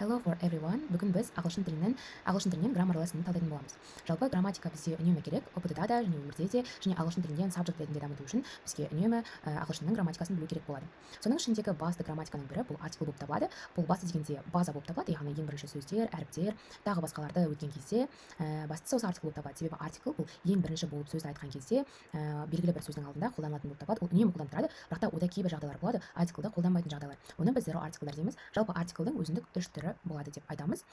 Hello for everyone. Бүгін біз ағылшын тілінен граммар лессонын талдайтын боламыз. Жалпы грамматика бізде үнемі керек, ОПТ-да да және өмірде де, және ағылшын тілінен сабжект ретінде дамыту үшін бізге үнемі ағылшынның грамматикасын білу керек болады. Соның ішіндегі басты грамматиканың бірі бұл артикл болып табылады. Бұл басты дегенде база болып табылады, яғни ең бірінші сөздер, әріптер, тағы басқаларды өткен кезде бастысы осы артикл болып табылады. Себебі артикл бұл ең бірінші болып сөзді айтқан кезде белгілі бір сөздің алдында қолданылатын болып табылады. Ол үнемі қолданып тұрады, бірақ та ода кейбір жағдайлар болады, артиклді қолданбайтын жағдайлар. Оны біз zero артиклдар дейміз. Жалпы артиклдің өзіндік үш түрі болады деп айтамыз.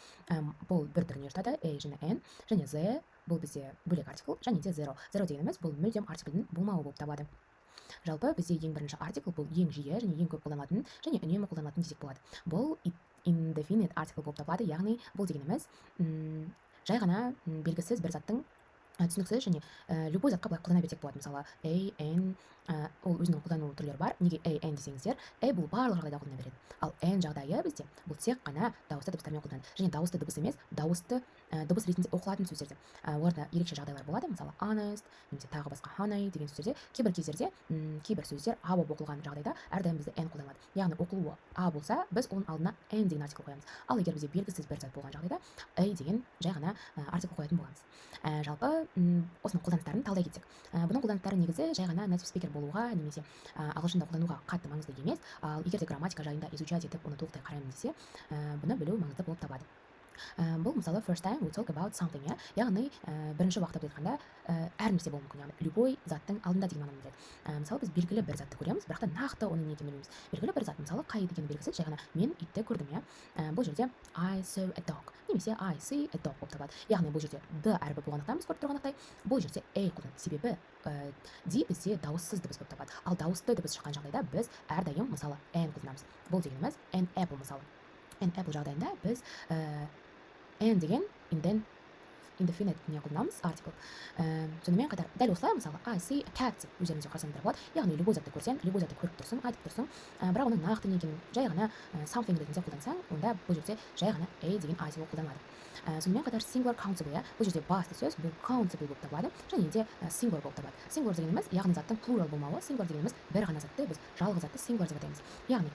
Бұл бір түріне жатады, a және n, және the бұл бізде бөлек артикл, және де zero. Zero дегеніміз бұл мүлдем артиклдің болмауы болып табылады. Жалпы бізде ең бірінші артикл бұл ең жиі және ең көп қолданылатын және үнемі қолданылатын десек болады. Бұл indefinite артикл болып табылады, яғни бұл дегеніміз жай ғана белгісіз бір заттың түсініксіз және любой затқа былай қолдана берсек болады. Мысалы a, n ол өзінің қолдану түрлері бар. Неге a, n десеңіздер, a бұл барлық жағдайда қолдана береді. Ал n жағдайы бізде бұл тек қана дауысты дыбыстармен қолданады. Және дауысты дыбыс емес, дауысты дыбыс ретінде оқылатын сөздерде. Оларда ерекше жағдайлар болады. Мысалы honest немесе тағы басқа honey деген сөздерде кейбір кездерде кейбір сөздер а болып оқылған жағдайда әрдайым бізде n қолданылады. Яғни оқылуы а болса, біз оның алдына n деген артикл қоямыз. Ал егер бізде белгісіз бір зат болған жағдайда a деген жай ғана артикл қоятын боламыз. Жалпы осының қолданыстарын талдай кетсек, бұның қолданыстары негізі жай ғана native speaker болуға немесе ағылшында қолдануға қатты маңызды емес. Ал егер де грамматика жайында изучать етіп, оны толықтай қараймын десе, бұны білу маңызды болып табады. Бұл мысалы first time we talk about something, яғни бірінші уақытта айтқанда әр нәрсе болуы мүмкін, яғни любой заттың алдында деген мағынаны білдіреді. Мысалы біз белгілі бір затты көреміз, бірақ та нақты оның не екенін білмейміз. Белгілі бір зат, мысалы қай деген белгісіз, жай ғана мен итті көрдім, бұл жерде I saw a dog немесе I see a dog болып табылады. Яғни бұл жерде д әрбі болғандықтан біз көріп тұрғандықтай, бұл жерде a қолданылады. Себебі д бізде дауыссыз дыбыс болып табылады. Ал дауысты дыбыс шыққан жағдайда біз әрдайым мысалы n қолданамыз. Бұл дегеніміз an apple мысалы. An apple жағдайында біз n деген indefinite не қолданамыз, артикл. Сонымен қатар дәл осылай мысалы I see a cat деп өздеріңізге қарасаңыздар болады. Яғни любой затты көрсең, любой затты көріп тұрсың, айтып тұрсың, бірақ оның нақты не екенін жай ғана something ретінде қолдансаң, онда бұл жерде жай ғана a деген артикл қолданылады. Сонымен қатар singular countable, бұл жерде басты сөз бұл countable болып табылады, және де singular болып табылады. Singular дегеніміз яғни заттың plural болмауы, singular дегеніміз бір ғана затты біз жалғыз затты singular деп атаймыз. Яғни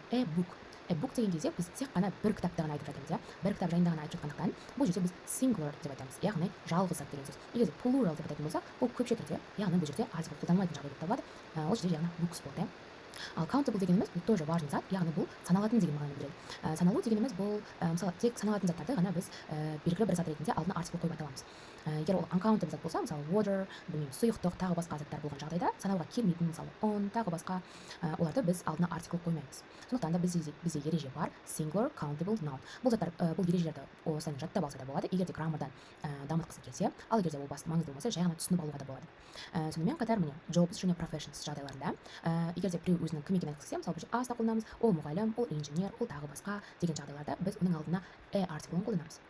a book деген кезде біз тек қана бір кітапты ғана айтып жатырмыз, бір кітап жайында ғана айтып жатқандықтан бұл жерде біз singular деп айтамыз, яғни жалғыз зат деген сөз. Егер plural деп айтатын болсақ, бұл көпше түрде, яғни бұл жерде артикл қолданылмайтын жағдай болып табылады. Ол жерде яғни books болды. Ал countable дегеніміз бұл тоже важный зат, яғни бұл саналатын деген мағынаны береді. Саналу дегеніміз бұл мысалы тек саналатын заттарды ғана біз белгілі бір зат ретінде алдына артикл қойып айта аламыз. Егер ол uncountable зат болса, мысалы water, білмеймін, сұйықтық, тағы басқа заттар болған жағдайда санауға келмейтін, мысалы on, тағы басқа оларды біз алдына артикл қоймаймыз. Сондықтан да бізде ереже бар, singular countable noun. Бұл заттар, бұл ережелерді осылай жаттап алса да болады, егер де граммардан дамытқысы келсе, ал егер де ол басты маңызды болмаса, жай ғана түсініп алуға да болады. Сонымен қатар міне jobs және professions жағдайларында, егер де біреу өзінің кім екенін айтқысы келсе, мысалы біз as-та қолданамыз, ол мұғалім, ол инженер, ол тағы басқа деген жағдайларда біз оның алдына a артиклін қолданамыз.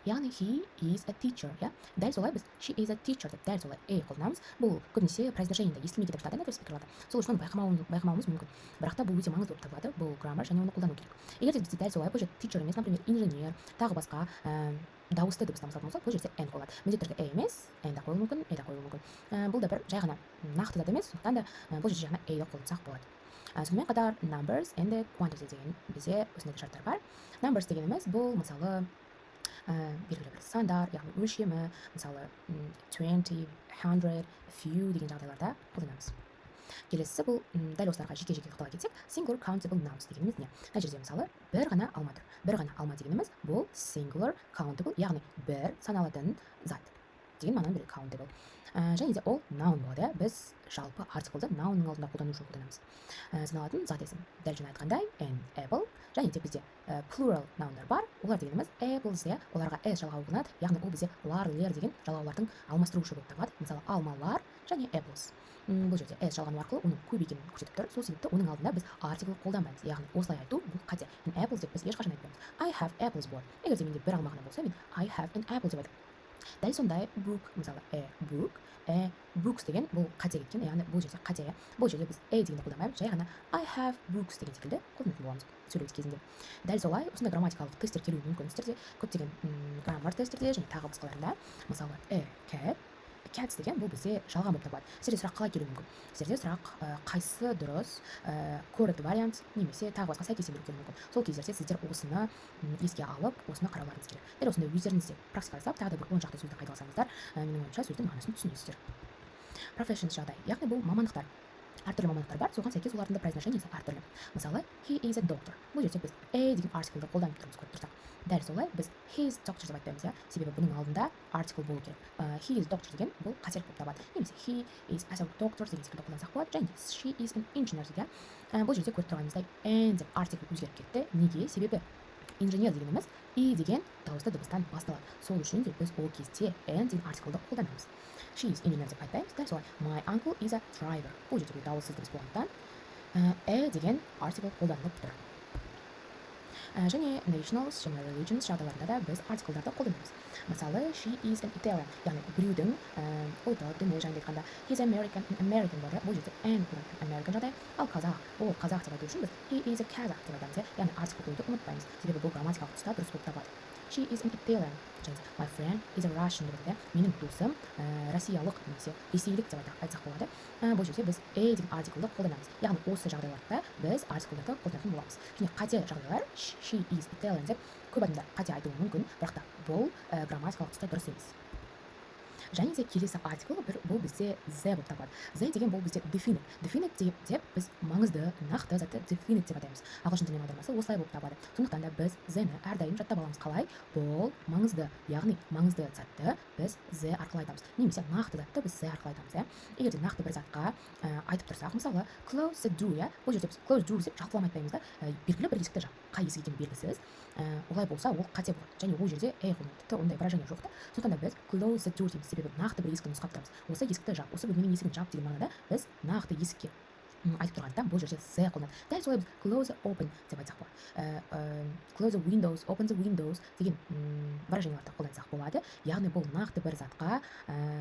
Яғни he is a teacher, дәл солай біз she is a teacher деп дәл солай a қолданамыз. Бұл көбінесе произношениеде естілмей кетіп жатады native спикерлерде. Сол үшін оны байқамауымыз мүмкін. Бірақ та бұл өте маңызды болып табылады, бұл граммар, және оны қолдану керек. Егер де бізде дәл солай бұл жерде teacher емес, например, инженер, тағы басқа дауысты дыбыстан басталатын болса, бұл жерде n қойылады. Міндетті түрде a емес, n да қойылуы мүмкін, a да қойылуы мүмкін. Бұл да бір жай ғана нақты зат емес, сондықтан да бұл жерде жай ғана a да қолдансақ болады. Сонымен қатар numbers and quantity деген бізде осындай шарттар бар. Numbers дегеніміз бұл мысалы белгілі бір сандар, яғни өлшемі, мысалы 20, 100, few деген жағдайларда қолданамыз. Келесісі бұл дәл осыларға жеке-жеке тоқтала кетсек, singular countable nouns дегеніміз не? Мына жерде мысалы бір ғана алма тұр. Бір ғана алма дегеніміз бұл singular countable, яғни бір саналатын зат деген мағынаны береді countable. Және де ол noun болады. Біз жалпы артиклды nounның алдында қолдану үшін қолданамыз. Саналатын зат есім. Дәл жаңа айтқандай an apple, және де бізде plural nounдар бар. Олар дегеніміз apples, оларға s жалғауы қолданады, яғни ол бізде лар-лер деген жалғаулардың алмастырушы болып табылады. Мысалы алмалар және apples. Бұл жерде s жалғану арқылы оның көп екенін көрсетіп тұр. Сол себепті оның алдында біз артикл қолданбаймыз. Яғни осылай айту бұл қате. Apples деп біз ешқашан айтпаймыз. I have apples board. Егер де менде бір алма ғана болса, мен I have an apple деп айтамын. Дәл сондай book, мысалы books деген бұл қате кеткен, яғни бұл жерде қате. Бұл жерде біз a дегенді қолданбаймыз, жай ғана I have books деген секілді қолданатын боламыз сөйлеу кезінде. Дәл солай осындай грамматикалық тесттер келуі мүмкін сіздерде, көптеген граммар тесттерде және тағы басқаларында. Мысалы a cat, cats деген бұл бізде жалған болып табылады. Сіздерде сұрақ қалай келуі мүмкін? Сіздерде сұрақ қайсы дұрыс, correct вариант немесе тағы басқа сәйкестендіру келуі мүмкін. Сол кездерде сіздер осыны еске алып, осыны қарауларыңыз керек. Дәл осындай өздеріңіз де практика жасап, тағы да бір 10 шақты сөзді қайталасаңыздар, менің ойымша сөздің мағынасын түсінесіздер. Professions жағдай, яғни бұл мамандықтар. Әртүрлі мамандықтар бар, соған сәйкес олардың да произношениесі әртүрлі. Мысалы, he is a doctor. Бұл жерде біз a деген артиклді қолданып тұрмыз, көріп тұрсақ. Дәл солай біз he is doctor деп айтпаймыз, себебі бұның алдында артикл болу керек. He is doctor деген бұл қателік болып табылады. Немесе he is as a doctor деген секілді қолдансақ болады, және she is an engineer деген. Бұл жерде көріп тұрғанымыздай and деп артикл өзгеріп кетті. Неге? Себебі инженер дегеніміз и деген дауысты дыбыстан басталады. Сол үшін де біз ол кезде and деген артиклді қолданамыз. She is engineer деп айтпаймыз. Дәл солай my uncle is a driver. Бұл жерде дауыссыз дыбыс болғандықтан деген артикл қолданылып тұр. Және nationals және religions жағдайларында да біз артиклдарды қолданамыз. Мысалы, she is an Italian, яғни біреудің ұлты, діні жайында айтқанда he's American болады. Бұл жерде American жағдай, ал қазақ, ол қазақ деп айту үшін біз he is a Kazakh деп айтамыз, яғни артикл қоюды ұмытпаймыз, себебі бұл грамматикалық тұста дұрыс болып табылады. She is an Italian, және my friend is a Russian деп айтады. Менің досым россиялық немесе ресейлік деп айтсақ болады. Бұл жерде біз деген артиклді қолданамыз. Яғни осы жағдайларда біз артиклдарды қолданатын боламыз. Және қате жағдайлар she is Italian деп көп адамдар қате айтуы мүмкін, бірақ та бұл грамматикалық тұста дұрыс емес. Және де келесі артикл бұл бізде the болып табылады. The деген бұл бізде definite. Definite деп біз маңызды, нақты затты definite деп атаймыз. Ағылшын тілінің аудармасы осылай болып табылады. Сондықтан да біз the-ні әрдайым жаттап аламыз. Қалай? Бұл маңызды, яғни маңызды затты біз the арқылы айтамыз. Немесе нақты затты біз the арқылы айтамыз. Егер де нақты бір затқа айтып тұрсақ, мысалы close the door, бұл жерде біз close door деп жалпылама айтпаймыз да, белгілі бір есікті жап. Қай есік екені белгісіз. Олай болса, ол қате болады. Және ол жерде қойылады. Ондай выражение жоқ та. Сондықтан да біз close the door дейміз, себебі нақты бір есікті нұсқап тұрамыз. Осы есікті жап, осы бөлменің есігін жап деген мағынада біз нақты есікке айтып тұрғандықтан бұл жерде the қолданады. Дәл солай біз close the open деп айтсақ болады. Close the windows, open the windows деген выражениелерді қолдансақ болады. Яғни бұл нақты бір затқа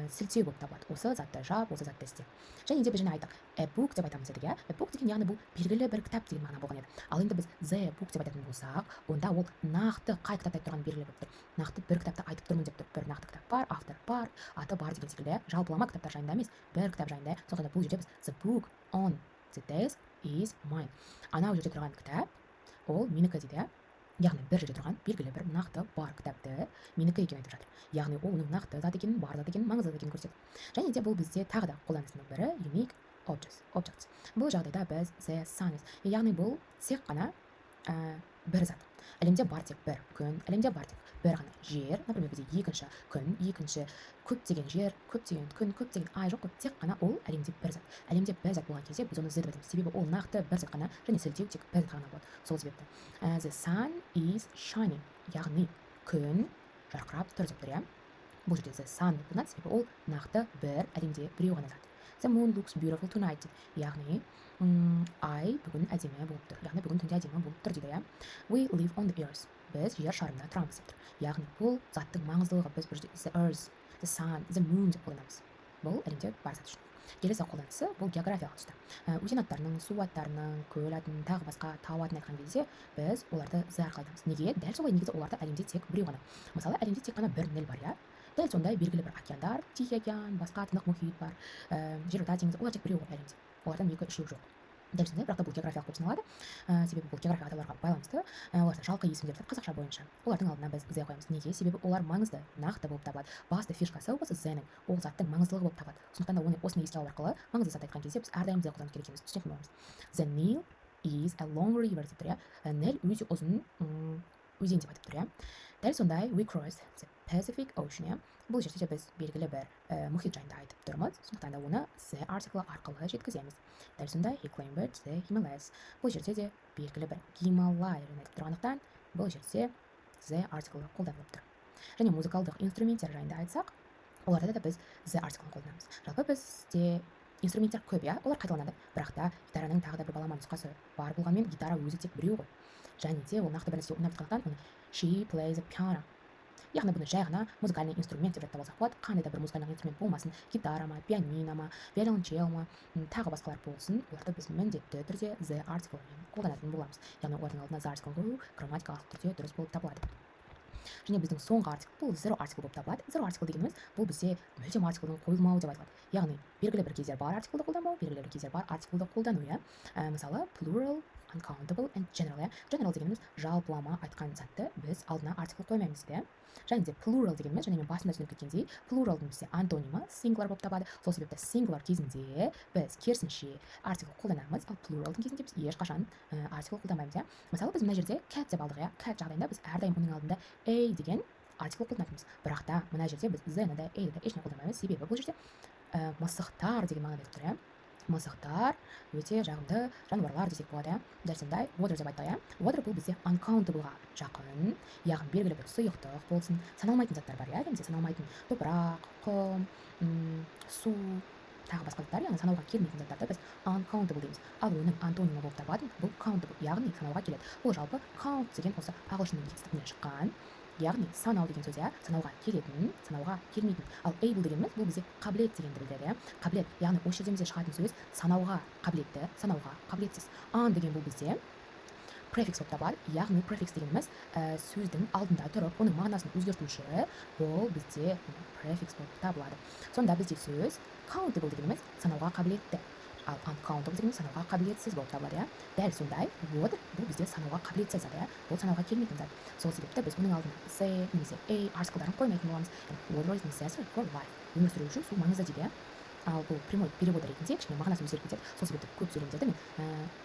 сілтеу болып табылады. Осы затты жап, осы затты істе. Және де біз жаңа айттық, a book деп айтамыз едік. A book деген яғни бұл белгілі бір кітап деген мағына болған еді. Ал енді біз the book деп айтатын болсақ, онда ол нақты қай кітапты айтып тұрғаны белгілі болып тұр. Нақты бір кітапты айтып тұрмын деп тұр. Бір нақты кітап бар, автор бар, аты бар деген секілді жалпылама кітаптар жайында емес, бір кітап жайында. Сондықтан да бұл жерде біз the book on the desk is mine. Анау жерде тұрған кітап, ол менікі дейді. Яғни бір жерде тұрған белгілі бір нақты бар кітапты менікі екенін айтып жатыр. Яғни ол оның нақты зат екенін, бар зат екенін, маңызды зат екенін көрсетеді. Және де бұл бізде тағы да қолданысының бірі unique objects. Бұл жағдайда біз the sun is. Яғни бұл тек қана бір зат. Әлемде бар тек бір күн, әлемде бар тек бір ғана жер. Например, бізде екінші күн, екінші көптеген жер, көптеген күн, көптеген ай жоқ, тек қана ол әлемде бір зат. Әлемде бір зат болған кезде біз оны the деп айтамыз. Себебі ол нақты бір зат қана, және сілтеу тек бір зат ғана болады. Сол себепті the sun is shining, яғни күн жарқырап тұр деп тұр. Бұл жерде the sun деп қолданады, себебі ол нақты бір, әлемде біреу ғана зат. The moon looks beautiful tonight, яғни ай бүгін әдемі болып тұр. Яғни бүгін түнде әдемі болып тұр дейді. We live on the earth. Біз жер шарында тұрамыз деп тұр. Яғни бұл заттың маңыздылығы біз бұл жерде the earth, the sun, the moon деп қолданамыз. Бұл әлемде бар зат үшін. Келесі қолданысы бұл географиялық тұста. Өзен аттарының, су аттарының, көл атын, тағы басқа тау атын айтқан кезде біз оларды the арқылы айтамыз. Неге? Дәл солай негізі оларда әлемде тек біреу ғана. Мысалы, әлемде тек қана бір Ніл бар, дәл сондай белгілі бір океандар, Тихий океан, басқа тынық мұхит бар, жерорта теңізі, олар тек біреу ғой әлемде. Олардан екі үшеу жоқ. Дәл сондай, бірақ та бұл географиялық болып саналады. Себебі бұл географиялық атауларға байланысты. Оларда жалқы есімдер қазақша бойынша. Олардың алдына біз the қоямыз. Неге? Себебі олар маңызды, нақты болып табылады. Басты фишкасы осы the-нің, ол заттың маңыздылығы болып табылады. Сондықтан да осыны еске алу арқылы маңызды зат айтқан кезде біз әрдайым the қолданып керек екенімізді түсінетін боламыз. The Nile is a long river деп тұр. Ніл өте ұзын өзен деп айтып тұр. Дәл сондай we crossed the Pacific Ocean. Бұл жерде біз белгілі бір мұхит жайында айтып тұрмыз. Сондықтан да оны the артиклі арқылы жеткіземіз. Дәл сондай he climbed the Himalayas. Бұл жерде де белгілі бір Гималай айтып тұрғандықтан бұл жерде the артиклі қолданылып тұр. Және музыкалдық инструменттер жайында айтсақ, оларда да біз the артиклін қолданамыз. Жалпы бізде инструменттер көп, олар қайталанады. Бірақ та гитараның тағы да бір балама нұсқасы бар болғанмен, гитара өзі тек біреу ғой. Және де ол нақты бір нәрсе ойнап тұрғандықтан оны she plays a piano. Яғни бұны жай ғана музыкальный инструмент деп жаттап алсақ болады. Қандай да бір музыкальный инструмент болмасын, гитара ма, пианино ма, виолончель ма, тағы басқалар болсын, оларды біз міндетті түрде the артиклмен қолданатын боламыз. Яғни олардың алдына the артиклін қою грамматикалық түрде дұрыс болып табылады. және біздің соңғы артикл бұл zero артикл болып табылады. Zero артикл дегеніміз бұл бізде мүлдем артиклдің қойылмауы деп айтылады. Яғни белгілі бір кездер бар артиклді қолданбау, белгілі бір кездер бар артиклді қолдану, иә. Мысалы plural, uncountable and general, иә. General дегеніміз жалпылама айтқан затты біз алдына артикл қоймаймыз дейді. Және де plural дегеніміз, және мен басында түсініп кеткендей, pluralдың бізде антонимі singular болып табады. Сол себепті singular кезінде біз керісінше артикл қолданамыз, ал pluralдың кезінде біз ешқашан артикл қолданбаймыз, иә. Мысалы біз мына жерде cat деп алдық, иә. Cat жағдайында біз әрдайым оның алдында a деген артикл қолданатынбыз. Бірақ та мына жерде біз the-ні де a-ді де ешне қолданбаймыз. Себебі бұл жерде мысықтар деген мағына беріп тұр, иә. Мысықтар өте жағымды жануарлар десек болады, иә. Дәл сондай water деп айттық, иә. Water бұл бізде uncountable-ға жақын, яғни белгілі бір сұйықтық болсын, саналмайтын заттар бар, иә. Немесе саналмайтын топырақ, құм, су, тағы басқа заттар, яғни санауға келмейтін заттарды біз uncountable дейміз. Ал оның антонимі болып табылатын бұл countable, яғни санауға келеді. Бұл жалпы count деген осы ағылшынның жетістігінен шыққан, яғни санау деген сөз, иә, санауға келетін, санауға келмейтін. Ал able дегеніміз бұл бізде қабілет дегенді білдіреді, иә. Қабілет, яғни осы жерден бізде шығатын сөз санауға қабілетті, санауға қабілетсіз. On деген бұл бізде префикс болып табылады. Яғни префикс дегеніміз сөздің алдында тұрып, оның мағынасын өзгертуші, бұл бізде префикс болып табылады. Сонда бізде сөз countable дегеніміз санауға қабілетті, ал uncountable дегеніміз санауға қабілетсіз болып табылады, иә. Дәл сондай water бұл бізде санауға қабілетсіз зат, иә. Бұл санауға келмейтін зат. Сол себепті біз оның алдына c немесе a артиклдарын қоймайтын боламыз. Water is necessary for life. Өмір сүру үшін су маңызды дейді, иә. Ал бұл прямой перевод ретінде кішкене мағынасы өзгеріп кетеді. Сол себепті көп сөйлемдерді мен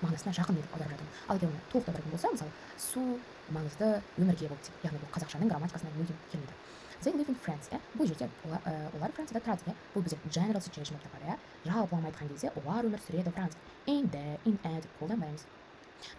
мағынасына жақын етіп аударып жатырмын. Ал егер оны толықтай аударатын болса, мысалы су маңызды өмірге болып дейді. Яғни бұл қазақшаның грамматикасына мүлдем келмейді. They live in France, иә. Бұл жерде олар Францияда тұрады, иә. Бұл бізде general situation болып табылады, иә. Жалпылама айтқан кезде олар өмір сүреді Францияда. In the, in a деп қолданбаймыз.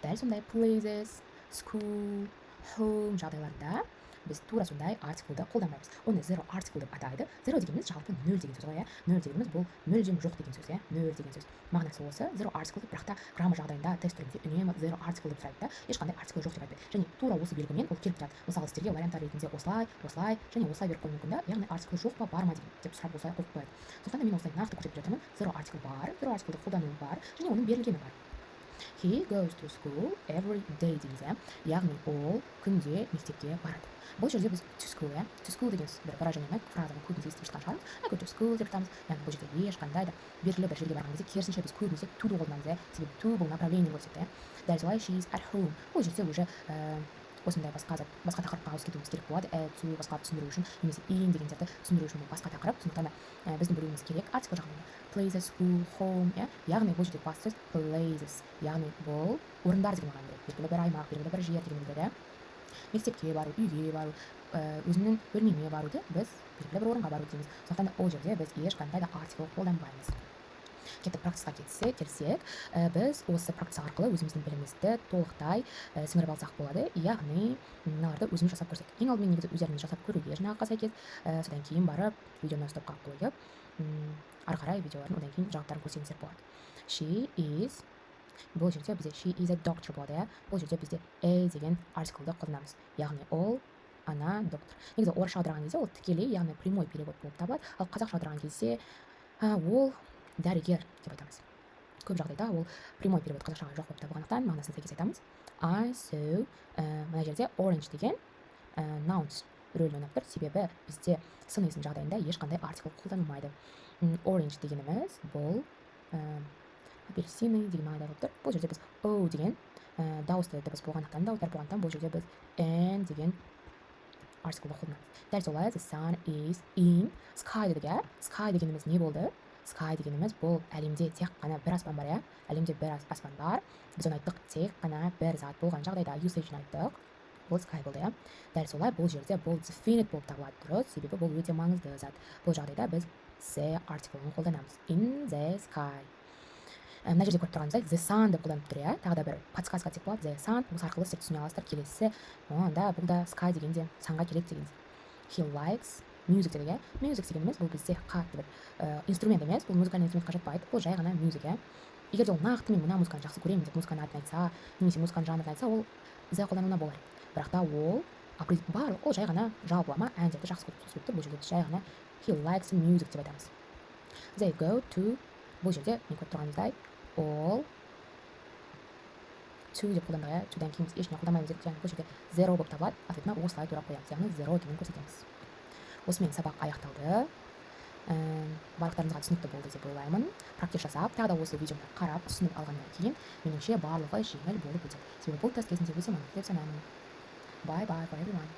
Дәл сондай places, school, home жағдайларында біз тура сондай артиклді қолданбаймыз. Оны zero артикл деп атайды. Zero дегеніміз жалпы нөл деген сөз ғой, иә. Нөл дегеніміз бұл мүлдем жоқ деген сөз, иә. Нөл деген сөз. Мағынасы осы zero артикл, бірақ та граммар жағдайында тест түрінде үнемі zero артикл деп сұрайды да, ешқандай артикл жоқ деп айтпайды. Және тура осы белгімен ол келіп тұрады. Мысалы сіздерге варианттар ретінде осылай, осылай және осылай беріп қоюы мүмкін да, яғни артикл жоқ па, бар ма деп сұрап осылай қойып қояды. Сондықтан мен осылай нақты көрсетіп жатырмын. Zero артикл бар, zero артиклді қолдану бар және оның берілгені бар. He goes to school every day дейміз, иә. Яғни ол күнде мектепке барады. Бұл жерде біз to school, иә. To school деген бір выражениені фразаны көбінесе естіп жатқан шығармыз. I go to school деп жатамыз. Яғни бұл жерде ешқандай да белгілі бір жерге барған кезде керісінше біз көбінесе to-ды қолданамыз, иә. Себебі to бұл направление көрсетеді, иә. Дәл солай she is at home. Бұл жерде уже осындай басқа тақырыпқа ауысып кетуіміз керек болады. To басқа түсіндіру үшін немесе in дегендерді түсіндіру үшін бұл басқа тақырып. Сондықтан да біздің білуіміз керек артикл жағынан. Places, school, home, иә. Яғни бұл жерде басты сөз places. Яғни бұл орындар деген мағынаны береді. Белгілі бір аймақ, белгілі бір жер деген білдіреді. Мектепке бару, үйге бару, өзімнің бөлмеме баруды біз белгілі бір орынға бару дейміз. Сондықтан да ол жерде біз ешқандай да артикл қолданбаймыз. Кетіп практикаға келсек, біз осы практика арқылы өзіміздің білімімізді толықтай сіңіріп алсақ болады. Яғни мыналарды өзіміз жасап көрсек. Ең алдымен негізі өздеріңіз жасап көруге жинаққа сәйкес, содан кейін барып видеоны стопқа қойып, ары қарай видеолардың одан кейін жауаптарын көрсеңіздер болады. She is, бұл жерде бізде she is a doctor болады, иә. Бұл жерде бізде a деген артиклді қолданамыз. Яғни ол ана доктор. Негізі орысша аударған кезде ол тікелей, яғни прямой перевод болып табылады. Ал қазақша аударған кезде ол дәрігер деп айтамыз. Көп жағдайда ол прямой перевод қазақшаға жоқ болып табылғандықтан мағынасын сәйкес айтамыз. I saw, мына жерде orange деген nouns рөлін ойнап тұр. Себебі бізде сын есім жағдайында ешқандай артикл қолданылмайды. Orange дегеніміз бұл апельсины деген мағынада болып тұр. Бұл жерде біз o деген дауысты дыбыс болғандықтан бұл жерде біз n деген артиклді қолданамыз. Дәл солай the sun is in sky дедік, иә. Sky дегеніміз не болды? Sky дегеніміз бұл әлемде тек қана бір аспан бар, иә. Әлемде бір аспан бар. Біз оны айттық, тек қана бір зат болған жағдайда usage-ін айттық. Бұл sky болды, иә. Дәл солай бұл жерде бұл definite болып табылады, дұрыс, себебі бұл өте маңызды зат. Бұл жағдайда біз the артиклін қолданамыз. In the sky. Мына жерде көріп тұрғанымыздай the sun деп қолданып тұр, иә. Тағы да бір подсказка тек болады. The sun осы арқылы сіздер түсіне аласыздар. Келесі, онда бұл да sky дегенде санға келеді деген. He likes music деді, иә. Music дегеніміз бұл бізде қатты бір инструмент емес, бұл музыкальный инструментқа жатпайды, бұл жай ғана music, иә. Егер де ол нақты мен мына музыканы жақсы көремін деп музыканың атын айтса, немесе музыканың жанрын айтса, ол the қолдануына болар. Бірақ та ол барлық ол жай ғана жалпылама әндерді жақсы көріп сөйтті. Бұл жерде жай ғана he likes music деп айтамыз. They go to, бұл жерде мен көріп тұрғанымыздай all to деп қолдандық, toдан кейін біз ешне қолданбаймыз, яғни бұл жерде zero болып табылады, ответіне осылай тура қоямыз, яғни zero екенін көрсетеміз. Осымен сабақ аяқталды. Барлықтарыңызға түсінікті болды деп ойлаймын. Практика жасап, тағы да осы видеоны қарап, түсініп алғаннан кейін, меніңше барлығы жеңіл болып өтеді. Себебі бұл тест кезінде өте маңызды деп санаймын. Bye bye for everyone.